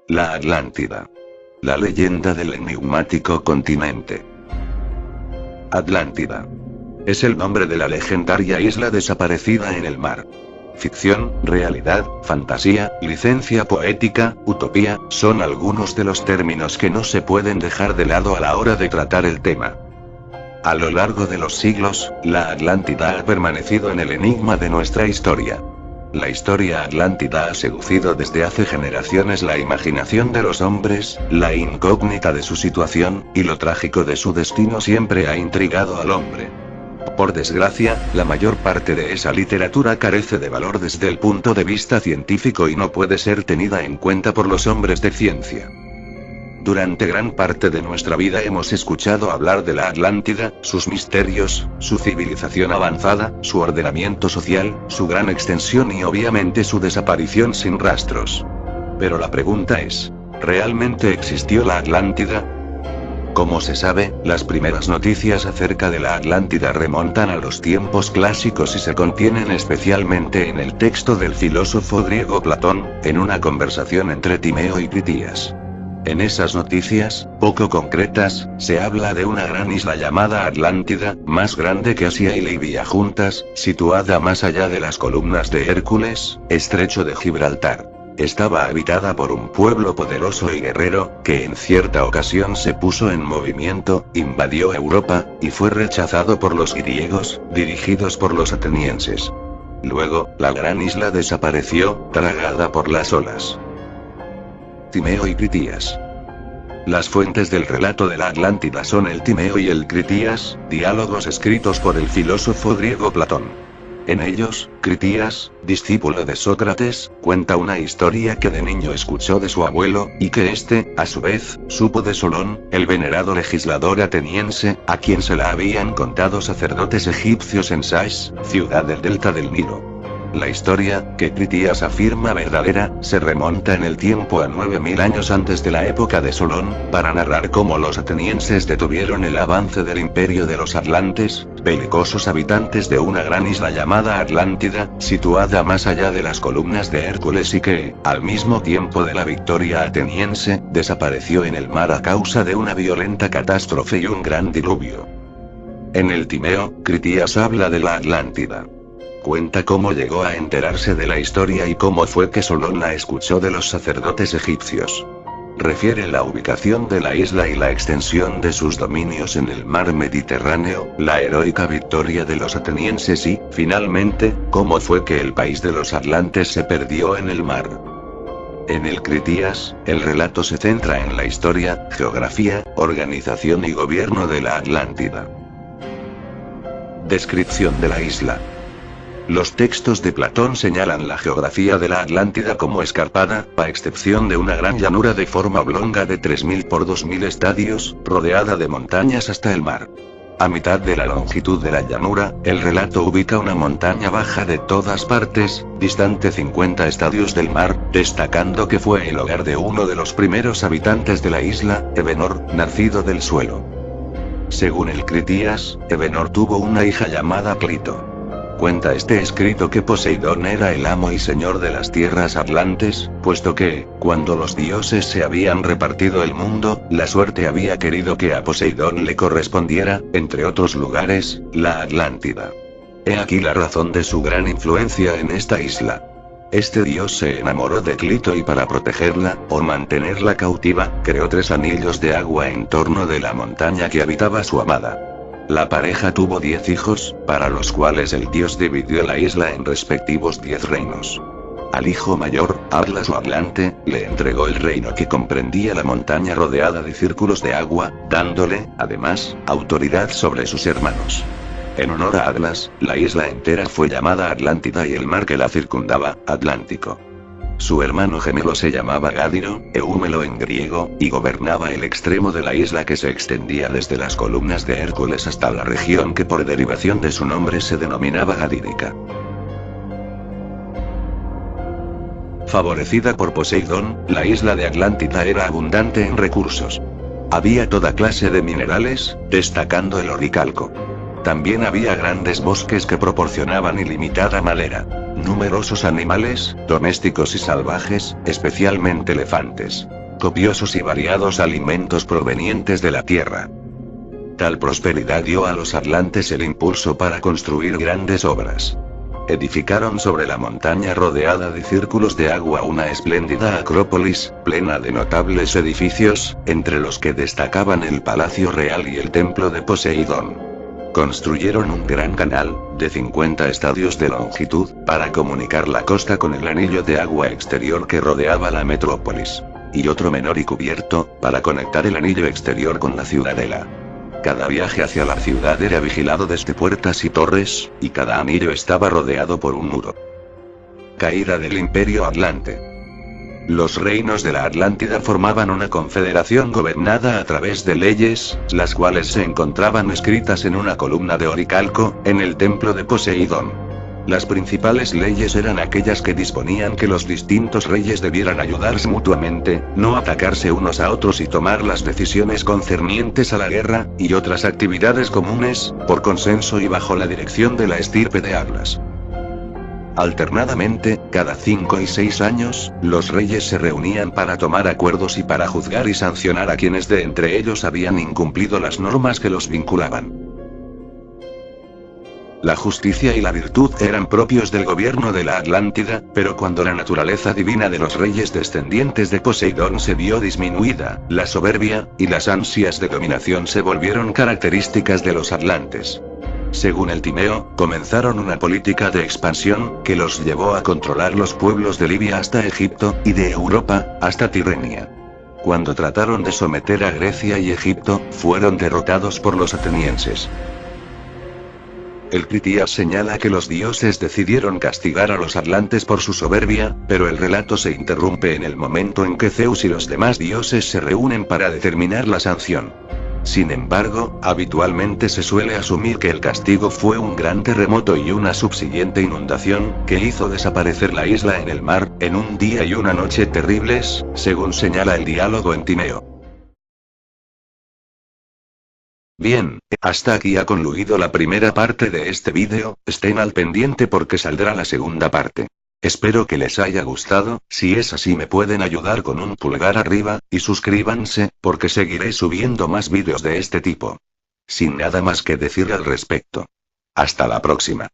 La Atlántida. La leyenda del enigmático continente. Atlántida. Es el nombre de la legendaria isla desaparecida en el mar. Ficción, realidad, fantasía, licencia poética, utopía, son algunos de los términos que no se pueden dejar de lado a la hora de tratar el tema. A lo largo de los siglos, la Atlántida ha permanecido en el enigma de nuestra historia. La historia atlántida ha seducido desde hace generaciones la imaginación de los hombres, la incógnita de su situación, y lo trágico de su destino siempre ha intrigado al hombre. Por desgracia, la mayor parte de esa literatura carece de valor desde el punto de vista científico y no puede ser tenida en cuenta por los hombres de ciencia. Durante gran parte de nuestra vida hemos escuchado hablar de la Atlántida, sus misterios, su civilización avanzada, su ordenamiento social, su gran extensión y obviamente su desaparición sin rastros. Pero la pregunta es, ¿realmente existió la Atlántida? Como se sabe, las primeras noticias acerca de la Atlántida remontan a los tiempos clásicos y se contienen especialmente en el texto del filósofo griego Platón, en una conversación entre Timeo y Critías. En esas noticias, poco concretas, se habla de una gran isla llamada Atlántida, más grande que Asia y Libia juntas, situada más allá de las columnas de Hércules, estrecho de Gibraltar. Estaba habitada por un pueblo poderoso y guerrero, que en cierta ocasión se puso en movimiento, invadió Europa, y fue rechazado por los griegos, dirigidos por los atenienses. Luego, la gran isla desapareció, tragada por las olas. Timeo y Critías. Las fuentes del relato de la Atlántida son el Timeo y el Critías, diálogos escritos por el filósofo griego Platón. En ellos, Critías, discípulo de Sócrates, cuenta una historia que de niño escuchó de su abuelo, y que éste, a su vez, supo de Solón, el venerado legislador ateniense, a quien se la habían contado sacerdotes egipcios en Sais, ciudad del delta del Nilo. La historia, que Critías afirma verdadera, se remonta en el tiempo a 9000 años antes de la época de Solón, para narrar cómo los atenienses detuvieron el avance del imperio de los atlantes, belicosos habitantes de una gran isla llamada Atlántida, situada más allá de las columnas de Hércules y que, al mismo tiempo de la victoria ateniense, desapareció en el mar a causa de una violenta catástrofe y un gran diluvio. En el Timeo, Critías habla de la Atlántida. Cuenta cómo llegó a enterarse de la historia y cómo fue que Solón la escuchó de los sacerdotes egipcios. Refiere la ubicación de la isla y la extensión de sus dominios en el mar Mediterráneo, la heroica victoria de los atenienses y, finalmente, cómo fue que el país de los atlantes se perdió en el mar. En el Critías, el relato se centra en la historia, geografía, organización y gobierno de la Atlántida. Descripción de la isla. Los textos de Platón señalan la geografía de la Atlántida como escarpada, a excepción de una gran llanura de forma oblonga de 3000 por 2000 estadios, rodeada de montañas hasta el mar. A mitad de la longitud de la llanura, el relato ubica una montaña baja de todas partes, distante 50 estadios del mar, destacando que fue el hogar de uno de los primeros habitantes de la isla, Evenor, nacido del suelo. Según el Critías, Evenor tuvo una hija llamada Clito. Cuenta este escrito que Poseidón era el amo y señor de las tierras atlantes, puesto que, cuando los dioses se habían repartido el mundo, la suerte había querido que a Poseidón le correspondiera, entre otros lugares, la Atlántida. He aquí la razón de su gran influencia en esta isla. Este dios se enamoró de Clito y para protegerla, o mantenerla cautiva, creó 3 anillos de agua en torno de la montaña que habitaba su amada. La pareja tuvo 10 hijos, para los cuales el dios dividió la isla en respectivos 10 reinos. Al hijo mayor, Atlas o Atlante, le entregó el reino que comprendía la montaña rodeada de círculos de agua, dándole, además, autoridad sobre sus hermanos. En honor a Atlas, la isla entera fue llamada Atlántida y el mar que la circundaba, Atlántico. Su hermano gemelo se llamaba Gádiro, Eúmelo en griego, y gobernaba el extremo de la isla que se extendía desde las columnas de Hércules hasta la región que por derivación de su nombre se denominaba Gadírica. Favorecida por Poseidón, la isla de Atlántida era abundante en recursos. Había toda clase de minerales, destacando el oricalco. También había grandes bosques que proporcionaban ilimitada madera. Numerosos animales, domésticos y salvajes, especialmente elefantes. copiosos y variados alimentos provenientes de la tierra. Tal prosperidad dio a los atlantes el impulso para construir grandes obras. Edificaron sobre la montaña rodeada de círculos de agua una espléndida acrópolis, plena de notables edificios, entre los que destacaban el Palacio Real y el Templo de Poseidón. Construyeron un gran canal, de 50 estadios de longitud, para comunicar la costa con el anillo de agua exterior que rodeaba la metrópolis. Y otro menor y cubierto, para conectar el anillo exterior con la ciudadela. Cada viaje hacia la ciudad era vigilado desde puertas y torres, y cada anillo estaba rodeado por un muro. Caída del Imperio Atlante. Los reinos de la Atlántida formaban una confederación gobernada a través de leyes, las cuales se encontraban escritas en una columna de oricalco, en el templo de Poseidón. Las principales leyes eran aquellas que disponían que los distintos reyes debieran ayudarse mutuamente, no atacarse unos a otros y tomar las decisiones concernientes a la guerra, y otras actividades comunes, por consenso y bajo la dirección de la estirpe de Atlas. Alternadamente, cada 5 y 6 años, los reyes se reunían para tomar acuerdos y para juzgar y sancionar a quienes de entre ellos habían incumplido las normas que los vinculaban. La justicia y la virtud eran propios del gobierno de la Atlántida, pero cuando la naturaleza divina de los reyes descendientes de Poseidón se vio disminuida, la soberbia, y las ansias de dominación se volvieron características de los atlantes. Según el Timeo, comenzaron una política de expansión, que los llevó a controlar los pueblos de Libia hasta Egipto, y de Europa, hasta Tirrenia. Cuando trataron de someter a Grecia y Egipto, fueron derrotados por los atenienses. El Critias señala que los dioses decidieron castigar a los atlantes por su soberbia, pero el relato se interrumpe en el momento en que Zeus y los demás dioses se reúnen para determinar la sanción. Sin embargo, habitualmente se suele asumir que el castigo fue un gran terremoto y una subsiguiente inundación, que hizo desaparecer la isla en el mar, en un día y una noche terribles, según señala el diálogo en Timeo. Bien, hasta aquí ha concluido la primera parte de este vídeo, estén al pendiente porque saldrá la segunda parte. Espero que les haya gustado, si es así me pueden ayudar con un pulgar arriba, y suscríbanse, porque seguiré subiendo más vídeos de este tipo. Sin nada más que decir al respecto. Hasta la próxima.